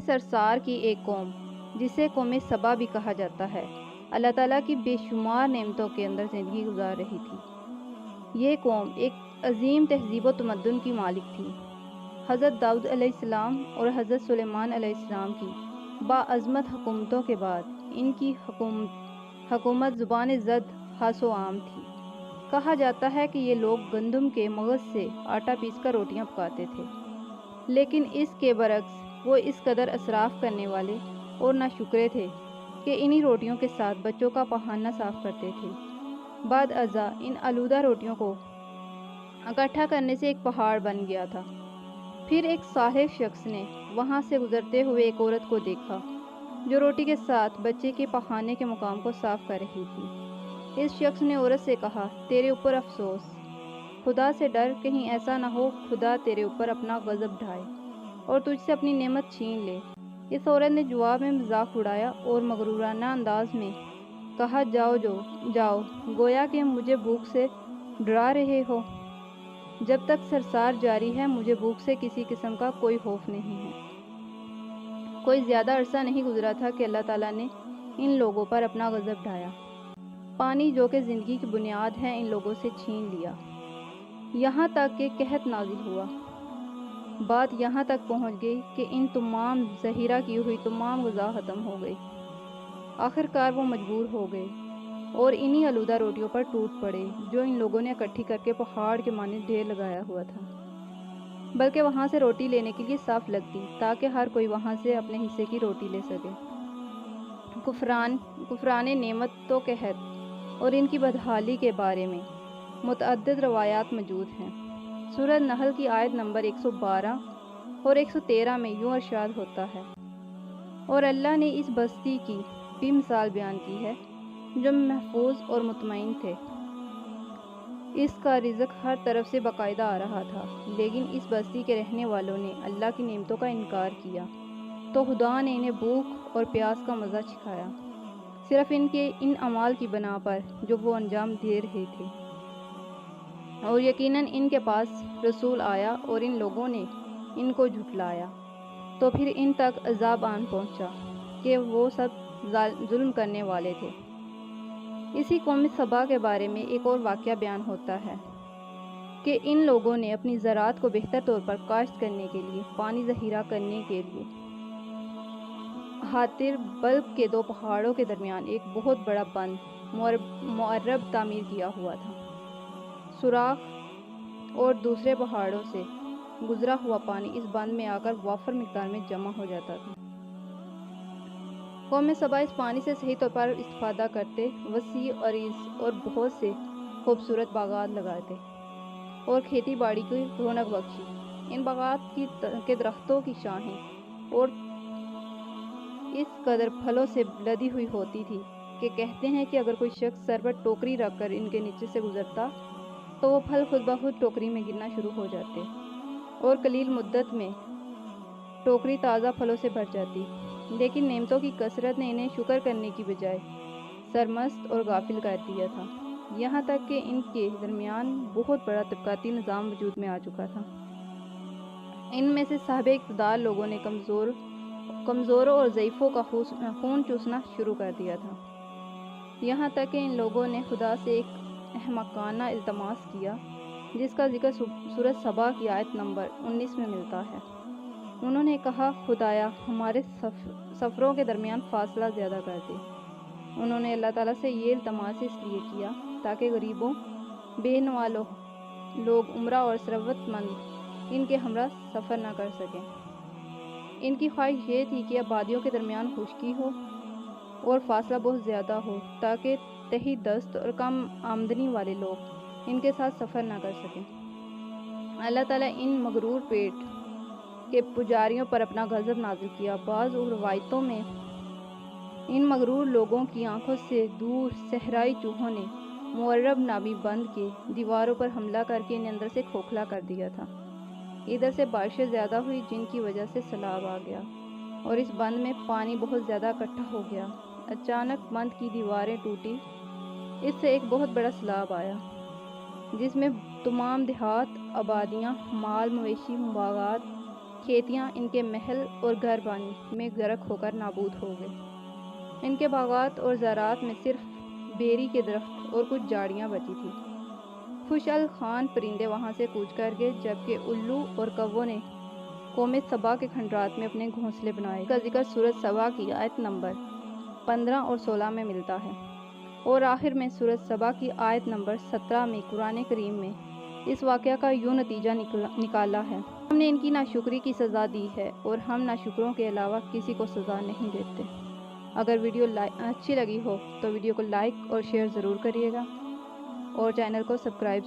سرسار کی ایک قوم جسے قوم سبا بھی کہا جاتا ہے، اللہ تعالیٰ کی بے شمار نعمتوں کے اندر زندگی گزار رہی تھی۔ یہ قوم ایک عظیم تہذیب و تمدن کی مالک تھی۔ حضرت داؤد علیہ السلام اور حضرت سلیمان علیہ السلام کی باعظمت حکومتوں کے بعد ان کی حکومت زبان زد خاص و عام تھی۔ کہا جاتا ہے کہ یہ لوگ گندم کے مغز سے آٹا پیس کر روٹیاں پکاتے تھے، لیکن اس کے برعکس وہ اس قدر اسراف کرنے والے اور ناشکرے تھے کہ انہی روٹیوں کے ساتھ بچوں کا پخانہ صاف کرتے تھے۔ بعد ازاں ان آلودہ روٹیوں کو اکٹھا کرنے سے ایک پہاڑ بن گیا تھا۔ پھر ایک صالح شخص نے وہاں سے گزرتے ہوئے ایک عورت کو دیکھا جو روٹی کے ساتھ بچے کے پخانے کے مقام کو صاف کر رہی تھی۔ اس شخص نے عورت سے کہا، تیرے اوپر افسوس، خدا سے ڈر، کہیں ایسا نہ ہو خدا تیرے اوپر اپنا غضب ڈھائے اور تجھ سے اپنی نعمت چھین لے۔ اس عورت نے جواب میں مذاق اڑایا اور مغرورانہ انداز میں کہا، جاؤ، گویا کہ مجھے بھوک سے ڈرا رہے ہو۔ جب تک سرسار جاری ہے مجھے بھوک سے کسی قسم کا کوئی خوف نہیں ہے۔ کوئی زیادہ عرصہ نہیں گزرا تھا کہ اللہ تعالیٰ نے ان لوگوں پر اپنا غضب ڈھایا۔ پانی جو کہ زندگی کی بنیاد ہے ان لوگوں سے چھین لیا، یہاں تک کہ قحط نازل ہوا۔ بات یہاں تک پہنچ گئی کہ ان تمام ذخیرہ کی ہوئی تمام غذا ختم ہو گئی۔ آخر کار وہ مجبور ہو گئے اور انہی آلودہ روٹیوں پر ٹوٹ پڑے جو ان لوگوں نے اکٹھی کر کے پہاڑ کے مانند ڈھیر لگایا ہوا تھا، بلکہ وہاں سے روٹی لینے کے لیے صاف لگتی تاکہ ہر کوئی وہاں سے اپنے حصے کی روٹی لے سکے۔ کفران نعمت و قحط اور ان کی بدحالی کے بارے میں متعدد روایات موجود ہیں۔ سورۃ نحل کی آیت نمبر 112 اور 113 میں یوں ارشاد ہوتا ہے، اور اللہ نے اس بستی کی بھی مثال بیان کی ہے جو محفوظ اور مطمئن تھے۔ اس کا رزق ہر طرف سے باقاعدہ آ رہا تھا، لیکن اس بستی کے رہنے والوں نے اللہ کی نعمتوں کا انکار کیا تو خدا نے انہیں بھوک اور پیاس کا مزہ چکھایا، صرف ان کے ان اعمال کی بنا پر جو وہ انجام دے رہے تھے۔ اور یقیناً ان کے پاس رسول آیا اور ان لوگوں نے ان کو جھٹلایا، تو پھر ان تک عذاب آن پہنچا کہ وہ سب ظلم کرنے والے تھے۔ اسی قوم سبا کے بارے میں ایک اور واقعہ بیان ہوتا ہے کہ ان لوگوں نے اپنی زراعت کو بہتر طور پر کاشت کرنے کے لیے پانی ذخیرہ کرنے کے لیے ہاتر بلب کے 2 پہاڑوں کے درمیان ایک بہت بڑا بند معرب تعمیر کیا ہوا تھا۔ سوراخ اور دوسرے پہاڑوں سے گزرا ہوا پانی اس بند میں آ کر وافر مقدار میں جمع ہو جاتا تھا۔ قوم سبا اس پانی سے صحیح طور پر استفادہ کرتے وسیع عریض اور بہت سے خوبصورت باغات لگاتے اور کھیتی باڑی کی رونق بخشی۔ ان باغات کے درختوں کی شاخیں اور اس قدر پھلوں سے لدی ہوئی ہوتی تھی کہ کہتے ہیں کہ اگر کوئی شخص سر پر ٹوکری رکھ کر ان کے نیچے سے گزرتا تو وہ پھل خود بخود ٹوکری میں گرنا شروع ہو جاتے اور قلیل مدت میں ٹوکری تازہ پھلوں سے بھر جاتی۔ لیکن نعمتوں کی کثرت نے انہیں شکر کرنے کی بجائے سرمست اور غافل کر دیا تھا، یہاں تک کہ ان کے درمیان بہت بڑا طبقاتی نظام وجود میں آ چکا تھا۔ ان میں سے صاحب اقتدار لوگوں نے کمزوروں اور ضعیفوں کا خون چوسنا شروع کر دیا تھا، یہاں تک کہ ان لوگوں نے خدا سے ایک احمقانہ التماس کیا جس کا ذکر سورۃ سبا کی آیت نمبر 19 میں ملتا ہے۔ انہوں نے کہا، خدایا ہمارے سفروں کے درمیان فاصلہ زیادہ کر دے۔ انہوں نے اللہ تعالیٰ سے یہ التماس اس لیے کیا تاکہ غریبوں، بے نوا لوگ، عمرہ اور ثروت مند ان کے ہمراہ سفر نہ کر سکیں۔ ان کی خواہش یہ تھی کہ آبادیوں کے درمیان خشکی ہو اور فاصلہ بہت زیادہ ہو تاکہ تہی دست اور کم آمدنی والے لوگ ان کے ساتھ سفر نہ کر سکیں۔ اللہ تعالیٰ ان مغرور پیٹ کے پجاریوں پر اپنا غضب نازل کیا۔ بعض روایتوں میں ان مغرور لوگوں کی آنکھوں سے دور صحرائی چوہوں نے معرب نامی بند کے دیواروں پر حملہ کر کے انہیں اندر سے کھوکھلا کر دیا تھا۔ ادھر سے بارشیں زیادہ ہوئی جن کی وجہ سے سیلاب آ گیا اور اس بند میں پانی بہت زیادہ اکٹھا ہو گیا۔ اچانک بند کی دیواریں ٹوٹی، اس سے ایک بہت بڑا سیلاب آیا جس میں تمام دیہات، آبادیاں، مال مویشی، باغات کھیتیاں، ان کے محل اور گھر پانی میں غرق ہو کر نابود ہو گئے۔ ان کے باغات اور زراعت میں صرف بیری کے درخت اور کچھ جھاڑیاں بچی تھیں۔ خوش الخوان پرندے وہاں سے کوچ کر گئے، جبکہ الو اور کووں نے قوم سبا کے کھنڈرات میں اپنے گھونسلے بنائے کا ذکر سورۃ سبا کی آیت نمبر 15 اور 16 میں ملتا ہے، اور آخر میں سورۃ سبا کی آیت نمبر 17 میں قرآن کریم میں اس واقعہ کا یوں نتیجہ نکالا ہے: ہم نے ان کی ناشکری کی سزا دی ہے اور ہم ناشکروں کے علاوہ کسی کو سزا نہیں دیتے۔ اگر ویڈیو اچھی لگی ہو تو ویڈیو کو لائک اور شیئر ضرور کریے گا، اور چینل کو سبسکرائب